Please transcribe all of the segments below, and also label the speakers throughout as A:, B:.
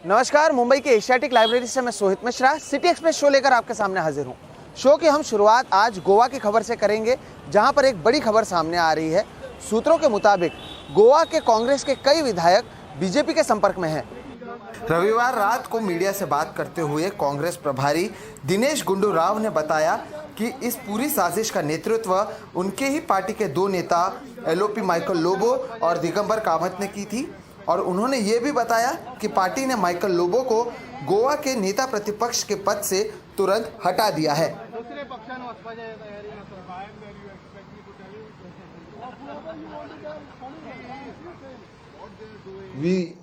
A: नमस्कार, मुंबई के Asiatic library से मैं Sohit Mishra city express show लेकर आपके सामने हाजिर हूँ। शो की हम शुरुआत आज गोवा की खबर से करेंगे, जहां पर एक बड़ी खबर सामने आ रही है। सूत्रों के मुताबिक गोवा के कांग्रेस के कई विधायक बीजेपी के संपर्क में हैं। रविवार रात को मीडिया से बात करते हुए कांग्रेस प्रभारी दिनेश गुंडू राव ने बताया कि इस पूरी साजिश का नेतृत्व उनके ही पार्टी के दो नेता एलओपी माइकल लोबो और दिगंबर कामत ने की थी, और उन्होंने ये भी बताया कि पार्टी ने माइकल लोबो को गोवा के नेता प्रतिपक्ष के पद से तुरंत हटा दिया है।
B: We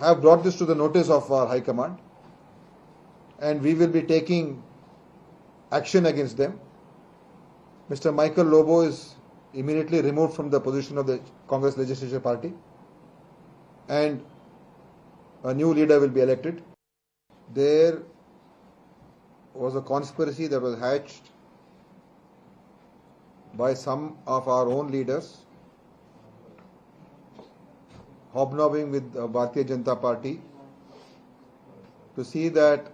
B: have brought this to the notice of our High Command and we will be taking action against them. Mr. Michael Lobo is immediately removed from the position of the Congress Legislature Party and a new leader will be elected. There was a conspiracy that was hatched by some of our own leaders, hobnobbing with Bharatiya Janata Party, to see that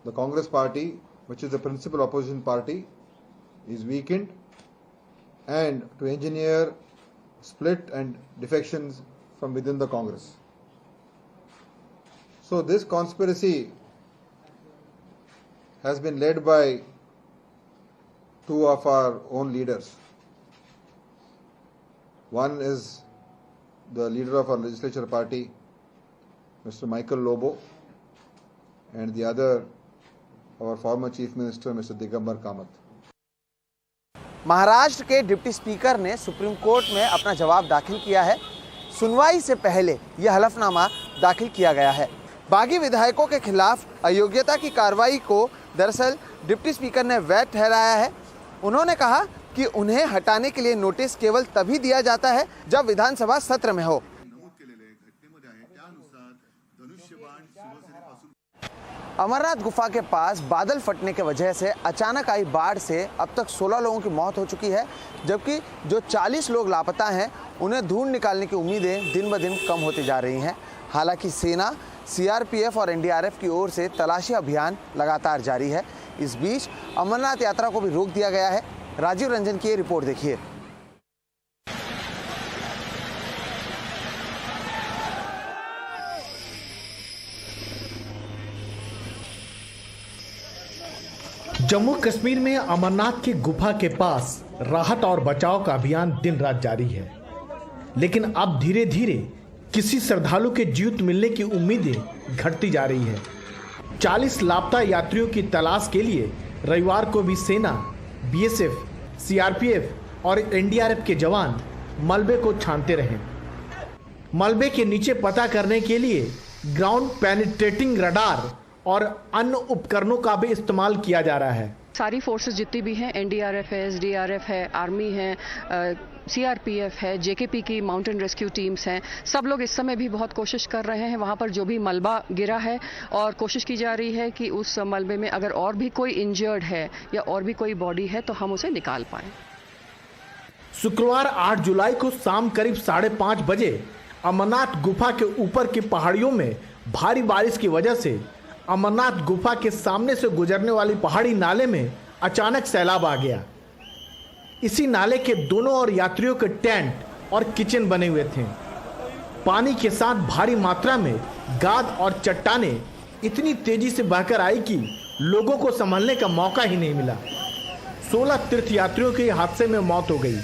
B: the Congress Party, which is the principal opposition party, is weakened, and to engineer split and defections from within the Congress. So this conspiracy has been led by two of our own leaders. One is the leader of our legislature party, Mr. Michael Lobo, and the other, our former Chief Minister, Mr. Digambar Kamath.
A: Maharashtra के deputy speaker ने supreme court में अपना जवाब दाखिल किया है। सुनवाई से पहले यह हलफनामा दाखिल किया गया है। बागी विधायकों के खिलाफ अयोग्यता की कार्रवाई को दरअसल डिप्टी स्पीकर ने वैध ठहराया है। उन्होंने कहा कि उन्हें हटाने के लिए नोटिस केवल तभी दिया जाता है जब विधानसभा सत्र में हो। अमरनाथ गुफा के पास बादल फटने की वजह से अचानक आई बाढ़ से अब तक 16 लोगों की मौत हो चुकी है, जबकि जो 40 लोग लापता हैं उन्हें ढूंढ निकालने की उम्मीदें दिन ब दिन कम होती जा रही हैं। हालांकि सेना, सीआरपीएफ और एनडीआरएफ की ओर से तलाशी अभियान लगातार जारी है। इस बीच अमरनाथ यात्रा को भी रोक दिया गया है। राजीव रंजन की ये रिपोर्ट देखिए।
C: जम्मू कश्मीर में अमरनाथ की गुफा के पास राहत और बचाव का अभियान दिन रात जारी है, लेकिन अब धीरे धीरे किसी श्रद्धालु के जीवित मिलने की उम्मीदें घटती जा रही है। 40 लापता यात्रियों की तलाश के लिए रविवार को भी सेना, बीएसएफ, सीआरपीएफ और एनडीआरएफ के जवान मलबे को छानते रहे। मलबे के नीचे पता करने के लिए ग्राउंड पेनिट्रेटिंग रडार और अन्य उपकरणों का भी इस्तेमाल किया जा रहा है।
D: सारी फोर्सेस जितनी भी हैं, एनडीआरएफ है, एसडीआरएफ है, आर्मी है, सीआरपीएफ है, जेकेपी की माउंटेन रेस्क्यू टीम्स हैं, सब लोग इस समय भी बहुत कोशिश कर रहे हैं वहां पर जो भी मलबा गिरा है, और कोशिश की जा रही है कि उस मलबे में अगर और भी कोई इंजर्ड है या और भी कोई बॉडी है तो हम उसे निकाल पाएं।
C: शुक्रवार 8 जुलाई को शाम करीब 5:30 बजे अमरनाथ गुफा के ऊपर की पहाड़ियों में भारी बारिश की वजह से अमरनाथ गुफा के सामने से गुजरने वाली पहाड़ी नाले में अचानक सैलाब आ गया। इसी नाले के दोनों ओर यात्रियों के टेंट और किचन बने हुए थे। पानी के साथ भारी मात्रा में गाद और चट्टानें इतनी तेजी से बहकर आई कि लोगों को संभलने का मौका ही नहीं मिला। 16 तीर्थयात्रियों की हादसे में मौत हो गई,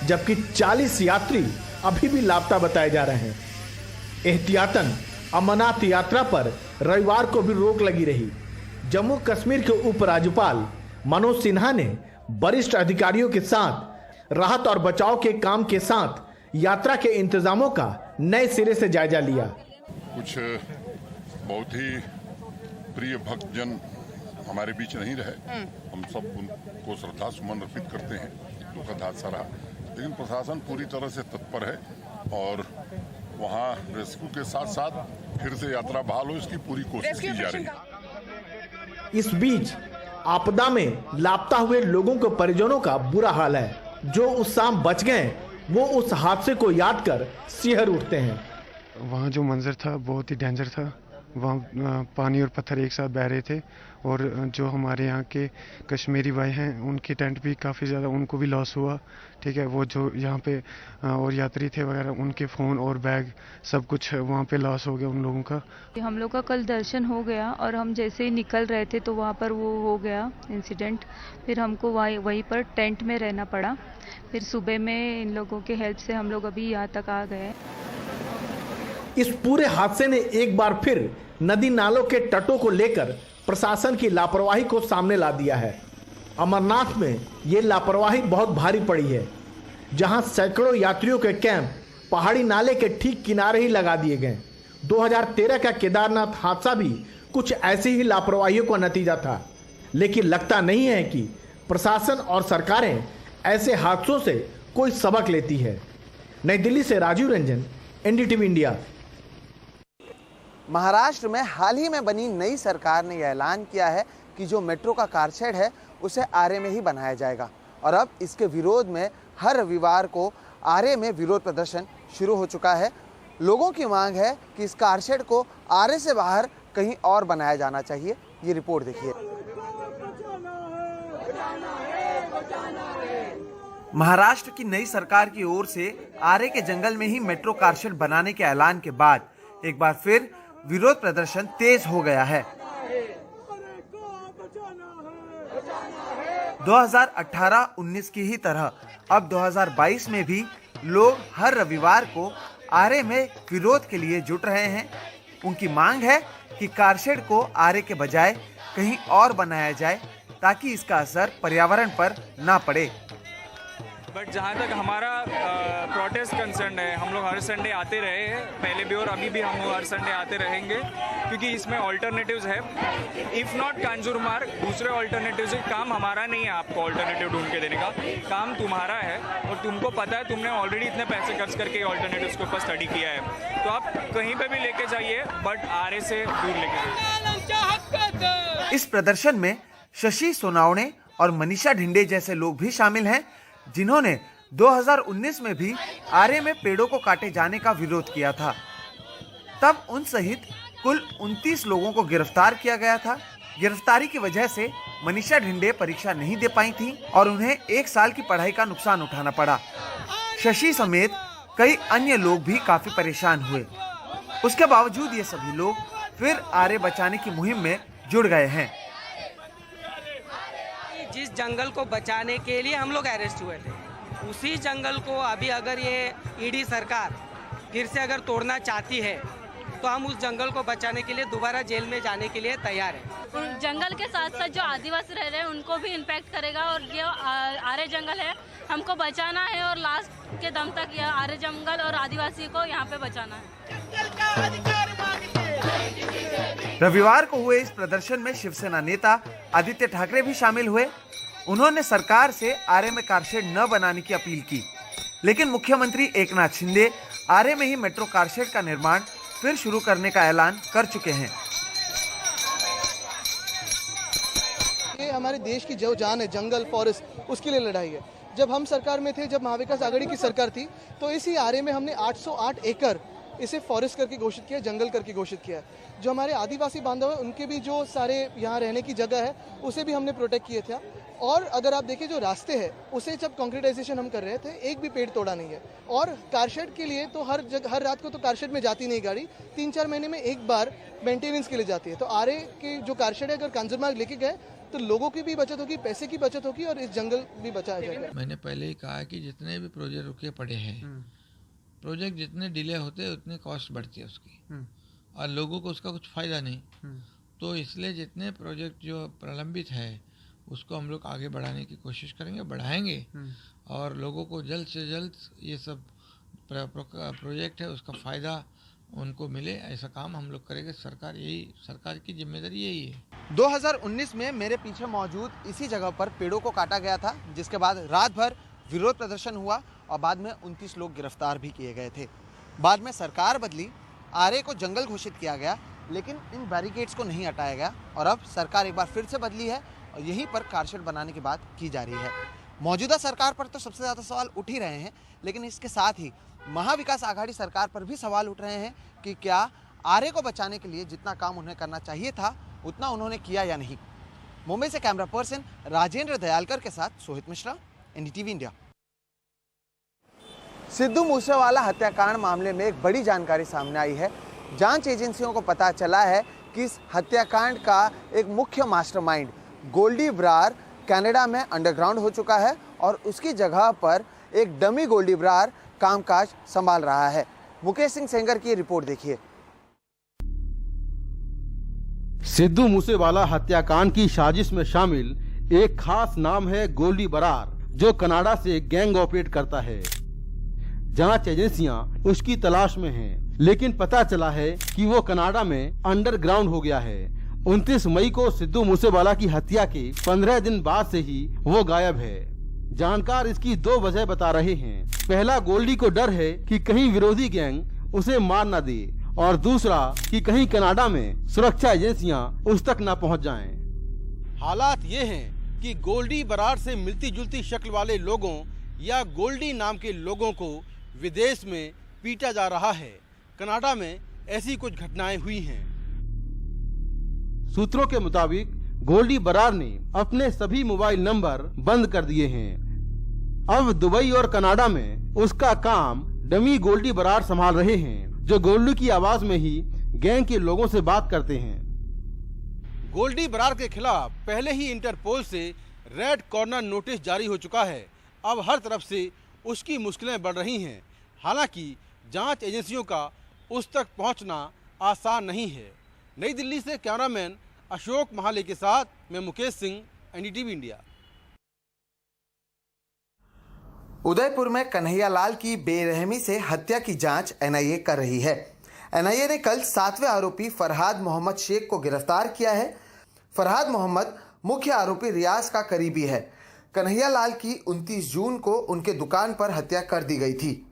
C: जबकि 40 यात्री अभी भी लापता बताए जा रहे हैं। एहतियातन अमरनाथ यात्रा पर रविवार को भी रोक लगी रही। जम्मू कश्मीर के उपराज्यपाल मनोज सिन्हा ने वरिष्ठ अधिकारियों के साथ राहत और बचाव के काम के साथ यात्रा के इंतजामों का नए सिरे से जायजा लिया।
E: कुछ बहुत ही प्रिय भक्तजन हमारे बीच नहीं रहे, हम सब उनको श्रद्धा सुमन अर्पित करते हैं। दुखद हादसा रहा, लेकिन प्रशासन पूरी तरह से तत्पर है और वहाँ रेस्क्यू के साथ साथ फिर से यात्रा बहाल हो, इसकी पूरी कोशिश की जा रही है।
C: इस बीच आपदा में लापता हुए लोगों के परिजनों का बुरा हाल है। जो उस शाम बच गए वो उस हादसे को याद कर सिहर उठते हैं।
F: वहाँ जो मंजर था बहुत ही डेंजर था। वहाँ पानी और पत्थर एक साथ बह रहे थे और जो हमारे यहाँ के कश्मीरी भाई हैं उनके टेंट भी काफ़ी ज़्यादा उनको भी लॉस हुआ। ठीक है, वो जो यहाँ पे और यात्री थे वगैरह उनके फ़ोन और बैग सब कुछ वहाँ पे लॉस हो गया उन लोगों का।
G: हम लोग का कल दर्शन हो गया और हम जैसे ही निकल रहे थे तो वहाँ पर वो हो गया इंसिडेंट। फिर हमको वहीं पर टेंट में रहना पड़ा। फिर सुबह में इन लोगों के हेल्प से हम लोग अभी यहाँ तक आ गए।
C: इस पूरे हादसे ने एक बार फिर नदी नालों के तटों को लेकर प्रशासन की लापरवाही को सामने ला दिया है। अमरनाथ में ये लापरवाही बहुत भारी पड़ी है, जहां सैकड़ों यात्रियों के कैंप पहाड़ी नाले के ठीक किनारे ही लगा दिए गए। 2013 का केदारनाथ हादसा भी कुछ ऐसी ही लापरवाहियों का नतीजा था, लेकिन लगता नहीं है कि प्रशासन और सरकारें ऐसे हादसों से कोई सबक लेती है। नई दिल्ली से राजीव रंजन, एनडीटीवी इंडिया।
A: महाराष्ट्र में हाल ही में बनी नई सरकार ने यह ऐलान किया है कि जो मेट्रो का कारशेड है उसे आरे में ही बनाया जाएगा और अब इसके विरोध में हर रविवार को आरे में विरोध प्रदर्शन शुरू हो चुका है। लोगों की मांग है कि इस कारशेड को आरे से बाहर कहीं और बनाया जाना चाहिए। ये रिपोर्ट देखिए। महाराष्ट्र की नई सरकार की ओर से आरे के जंगल में ही मेट्रो कारशेड बनाने के ऐलान के बाद एक बार फिर विरोध प्रदर्शन तेज हो गया है। 2018-19 की ही तरह अब 2022 में भी लोग हर रविवार को आरे में विरोध के लिए जुट रहे हैं। उनकी मांग है कि कारशेड को आरे के बजाय कहीं और बनाया जाए ताकि इसका असर पर्यावरण पर ना पड़े।
H: बट जहाँ तक हमारा प्रोटेस्ट कंसर्न है, हम लोग हर संडे आते रहे हैं पहले भी और अभी भी हम लोग हर संडे आते रहेंगे, क्योंकि इसमें ऑल्टरनेटिव्स है। इफ़ नॉट कांजुरमार्ग, दूसरे ऑल्टरनेटिव्स है। काम हमारा नहीं है आपको ऑल्टरनेटिव ढूंढ के देने का, काम तुम्हारा है और तुमको पता है, तुमने ऑलरेडी इतने पैसे खर्च करके ऑल्टरनेटिव्स के ऊपर स्टडी किया है, तो आप कहीं पर भी लेके जाइए बट आरे से दूर लेके जाइए।
A: इस प्रदर्शन में शशि सोनावणे और मनीषा ढिंडे जैसे लोग भी शामिल हैं, जिन्होंने 2019 में भी आरे में पेड़ों को काटे जाने का विरोध किया था। तब उन सहित कुल 29 लोगों को गिरफ्तार किया गया था। गिरफ्तारी की वजह से मनीषा ढिंडे परीक्षा नहीं दे पाई थी और उन्हें 1 साल की पढ़ाई का नुकसान उठाना पड़ा। शशि समेत कई अन्य लोग भी काफी परेशान हुए। उसके बावजूद ये सभी लोग फिर आरे बचाने की मुहिम में जुड़ गए हैं।
I: जिस जंगल को बचाने के लिए हम लोग अरेस्ट हुए थे, उसी जंगल को अभी अगर ये ईडी सरकार फिर से अगर तोड़ना चाहती है तो हम उस जंगल को बचाने के लिए दोबारा जेल में जाने के लिए तैयार हैं।
J: जंगल के साथ साथ जो आदिवासी रह रहे हैं उनको भी इम्पैक्ट करेगा और ये आरे जंगल है, हमको बचाना है और लास्ट के दम तक यह आरे जंगल और आदिवासी को यहाँ पे बचाना है।
A: रविवार को हुए इस प्रदर्शन में शिवसेना नेता आदित्य ठाकरे भी शामिल हुए। उन्होंने सरकार से आरे में कारशेड न बनाने की अपील की, लेकिन मुख्यमंत्री एकनाथ शिंदे आरे में ही मेट्रो कारशेड का निर्माण फिर शुरू करने का ऐलान कर चुके हैं।
K: ये हमारे देश की जो जान है, जंगल फॉरेस्ट, उसके लिए लड़ाई है। जब हम सरकार में थे, जब महाविकास आघाड़ी की सरकार थी, तो इसी आरे में हमने 808 एकड़ इसे फॉरेस्ट करके घोषित किया, जंगल करके घोषित किया। जो हमारे आदिवासी बांधव हैं उनके भी जो सारे यहाँ रहने की जगह है उसे भी हमने प्रोटेक्ट किए थे। और अगर आप देखिए जो रास्ते हैं उसे जब कंक्रीटाइजेशन हम कर रहे थे, एक भी पेड़ तोड़ा नहीं है। और कारशेड के लिए तो हर रात को तो कारशेड में जाती नहीं गाड़ी, 3-4 महीने में एक बार मेंटेनेंस के लिए जाती है। तो आरे के जो कारशेड है अगर कांजुरमार्ग लेके गए तो लोगों की भी बचत होगी, पैसे की बचत होगी और इस जंगल भी बचाया जाएगा।
L: मैंने पहले ही कहा कि जितने भी प्रोजेक्ट रुके पड़े हैं, प्रोजेक्ट जितने डिले होते हैं उतने कॉस्ट बढ़ती है उसकी और लोगों को उसका कुछ फ़ायदा नहीं। तो इसलिए जितने प्रोजेक्ट जो प्रलंबित है उसको हम लोग आगे बढ़ाने की कोशिश करेंगे, बढ़ाएंगे और लोगों को जल्द से जल्द ये सब प्रोजेक्ट है उसका फ़ायदा उनको मिले, ऐसा काम हम लोग करेंगे। सरकार की जिम्मेदारी यही है।
A: 2019 में मेरे पीछे मौजूद इसी जगह पर पेड़ों को काटा गया था, जिसके बाद रात भर विरोध प्रदर्शन हुआ और बाद में 29 लोग गिरफ्तार भी किए गए थे। बाद में सरकार बदली, आरे को जंगल घोषित किया गया, लेकिन इन बैरिकेड्स को नहीं हटाया गया और अब सरकार एक बार फिर से बदली है और यहीं पर कारशेड बनाने की बात की जा रही है। मौजूदा सरकार पर तो सबसे ज़्यादा सवाल उठ ही रहे हैं, लेकिन इसके साथ ही महाविकास आघाड़ी सरकार पर भी सवाल उठ रहे हैं कि क्या आर्य को बचाने के लिए जितना काम उन्हें करना चाहिए था उतना उन्होंने किया या नहीं। मुंबई से कैमरा पर्सन राजेंद्र दयालकर के साथ सोहित मिश्रा, एनडीटीवी इंडिया। सिद्धू मूसेवाला हत्याकांड मामले में एक बड़ी जानकारी सामने आई है। जांच एजेंसियों को पता चला है कि इस हत्याकांड का एक मुख्य मास्टरमाइंड गोल्डी बरार कनाडा में अंडरग्राउंड हो चुका है और उसकी जगह पर एक डमी गोल्डी बरार कामकाज संभाल रहा है। मुकेश सिंह सेंगर की रिपोर्ट देखिए।
M: सिद्धू मूसेवाला हत्याकांड की साजिश में शामिल एक खास नाम है गोल्डी बरार, जो कनाडा से गैंग ऑपरेट करता है। जांच एजेंसियां उसकी तलाश में हैं, लेकिन पता चला है कि वो कनाडा में अंडरग्राउंड हो गया है। 29 मई को सिद्धू मूसेवाला की हत्या के 15 दिन बाद से ही वो गायब है। जानकार इसकी 2 वजह बता रहे हैं। पहला, गोल्डी को डर है कि कहीं विरोधी गैंग उसे मार न दे, और दूसरा कि कहीं कनाडा में सुरक्षा एजेंसियां उस तक न पहुंच जाएं। हालात ये हैं कि गोल्डी बरार से मिलती जुलती शक्ल वाले लोगों या गोल्डी नाम के लोगों को विदेश में पीटा जा रहा है। कनाडा में ऐसी कुछ घटनाएं हुई हैं। सूत्रों के मुताबिक गोल्डी बरार ने अपने सभी मोबाइल नंबर बंद कर दिए हैं। अब दुबई और कनाडा में उसका काम डमी गोल्डी बरार संभाल रहे हैं, जो गोल्डी की आवाज में ही गैंग के लोगों से बात करते हैं। गोल्डी बरार के खिलाफ पहले ही इंटरपोल से रेड कॉर्नर नोटिस जारी हो चुका है। अब हर तरफ से उसकी मुश्किलें बढ़ रही हैं। हालांकि जांच एजेंसियों का उस तक पहुंचना आसान नहीं है। नई दिल्ली से कैमरामैन अशोक महाले के साथ मैं मुकेश सिंह, एनडीटीवी इंडिया।
A: उदयपुर में कन्हैयालाल की बेरहमी से हत्या की जांच एनआईए कर रही है। एनआईए ने कल 7वें आरोपी फरहाद मोहम्मद शेख को गिरफ्तार किया है। फरहाद मोहम्मद मुख्य आरोपी रियाज का करीबी है। कन्हैयालाल की 29 जून को उनके दुकान पर हत्या कर दी गई थी।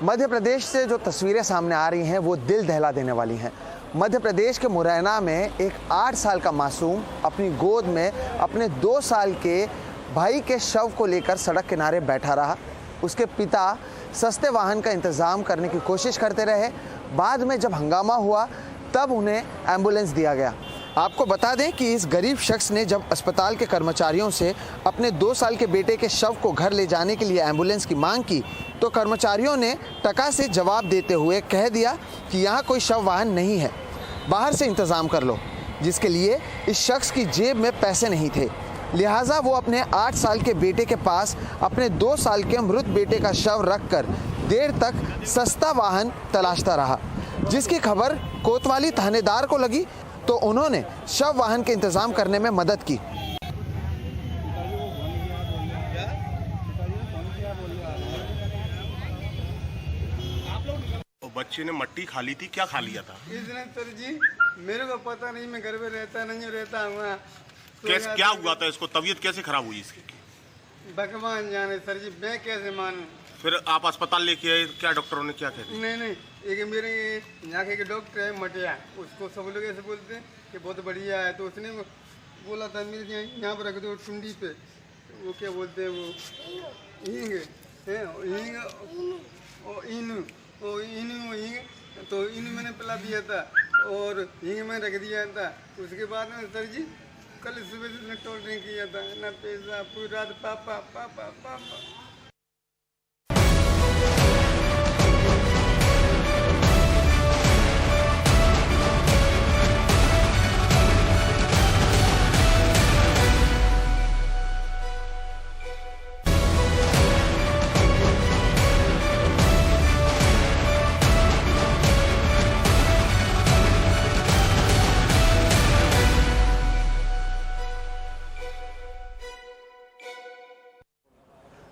A: मध्य प्रदेश से जो तस्वीरें सामने आ रही हैं वो दिल दहला देने वाली हैं। मध्य प्रदेश के मुरैना में एक 8 साल का मासूम अपनी गोद में अपने 2 साल के भाई के शव को लेकर सड़क किनारे बैठा रहा। उसके पिता सस्ते वाहन का इंतज़ाम करने की कोशिश करते रहे। बाद में जब हंगामा हुआ तब उन्हें एम्बुलेंस दिया गया। आपको बता दें कि इस गरीब शख्स ने जब अस्पताल के कर्मचारियों से अपने 2 साल के बेटे के शव को घर ले जाने के लिए एम्बुलेंस की मांग की तो कर्मचारियों ने टका से जवाब देते हुए कह दिया कि यहाँ कोई शव वाहन नहीं है, बाहर से इंतज़ाम कर लो, जिसके लिए इस शख्स की जेब में पैसे नहीं थे। लिहाजा वो अपने 8 साल के बेटे के पास अपने 2 साल के मृत बेटे का शव रखकर देर तक सस्ता वाहन तलाशता रहा। जिसकी खबर कोतवाली थानेदार को लगी तो उन्होंने शव वाहन के इंतजाम करने में मदद की।
N: बच्चे ने मट्टी खा ली थी, क्या खा लिया था?
O: इसने सर जी मेरे को पता नहीं, मैं घर में रहता नहीं रहता हुआ।
N: कैसे क्या हुआ था इसको? तबीयत कैसे खराब हुई इसकी?
O: भगवान जाने सर जी, मैं कैसे मानूं?
N: फिर आप अस्पताल लेके आए, क्या डॉक्टरों ने क्या कह दिया?
O: नहीं, एक मेरे यहाँ के डॉक्टर है मटिया, उसको सब लोग ऐसे बोलते हैं कि बहुत बढ़िया है, तो उसने बोला था मेरे यहाँ पर रख दो ठुंडी पे, वो क्या बोलते हैं वो हींग है, हींग तो इन मैंने पिला दिया था और हींग में रख दिया था। उसके बाद में सर जी कल सुबह से टोल किया था ना, पैसा पूरी रात पापा पापा पापा।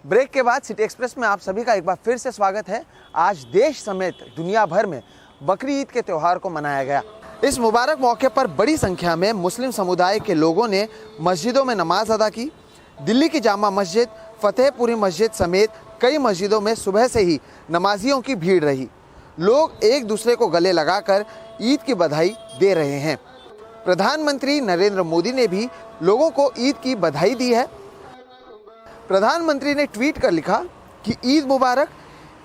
A: ब्रेक के बाद सिटी एक्सप्रेस में आप सभी का एक बार फिर से स्वागत है। आज देश समेत दुनिया भर में बकरी ईद के त्यौहार को मनाया गया। इस मुबारक मौके पर बड़ी संख्या में मुस्लिम समुदाय के लोगों ने मस्जिदों में नमाज अदा की। दिल्ली की जामा मस्जिद, फतेहपुरी मस्जिद समेत कई मस्जिदों में सुबह से ही नमाजियों की भीड़ रही। लोग एक दूसरे को गले लगाकर ईद की बधाई दे रहे हैं। प्रधानमंत्री नरेंद्र मोदी ने भी लोगों को ईद की बधाई दी है। प्रधानमंत्री ने ट्वीट कर लिखा कि ईद मुबारक,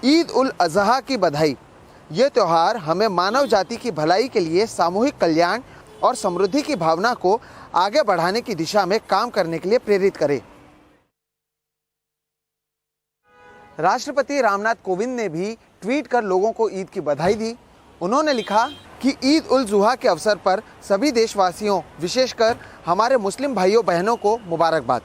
A: ईद उल अजहा की बधाई। ये त्यौहार हमें मानव जाति की भलाई के लिए सामूहिक कल्याण और समृद्धि की भावना को आगे बढ़ाने की दिशा में काम करने के लिए प्रेरित करे। राष्ट्रपति रामनाथ कोविंद ने भी ट्वीट कर लोगों को ईद की बधाई दी। उन्होंने लिखा कि ईद उल जुहा के अवसर पर सभी देशवासियों, विशेषकर हमारे मुस्लिम भाइयों बहनों को मुबारकबाद।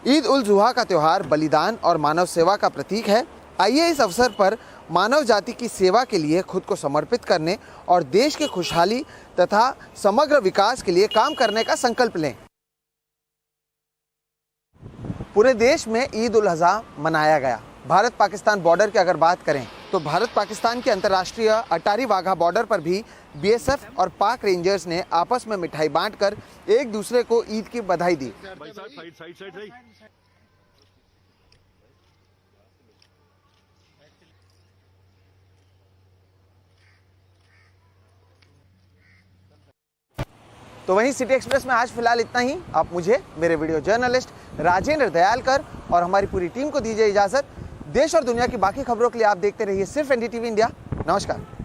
A: ईद उल जुहा का त्यौहार बलिदान और मानव सेवा का प्रतीक है। आइए इस अवसर पर मानव जाति की सेवा के लिए खुद को समर्पित करने और देश की खुशहाली तथा समग्र विकास के लिए काम करने का संकल्प लें। पूरे देश में ईद उल अजहा मनाया गया। भारत पाकिस्तान बॉर्डर की अगर बात करें तो भारत पाकिस्तान के अंतर्राष्ट्रीय अटारी वाघा बॉर्डर पर भी बीएसएफ और पाक रेंजर्स ने आपस में मिठाई बांटकर एक दूसरे को ईद की बधाई दी। तो वहीं सिटी एक्सप्रेस में आज फिलहाल इतना ही। आप मुझे, मेरे वीडियो जर्नलिस्ट राजेंद्र दयालकर और हमारी पूरी टीम को दीजिए इजाजत। देश और दुनिया की बाकी खबरों के लिए आप देखते रहिए सिर्फ एनडीटीवी इंडिया। नमस्कार।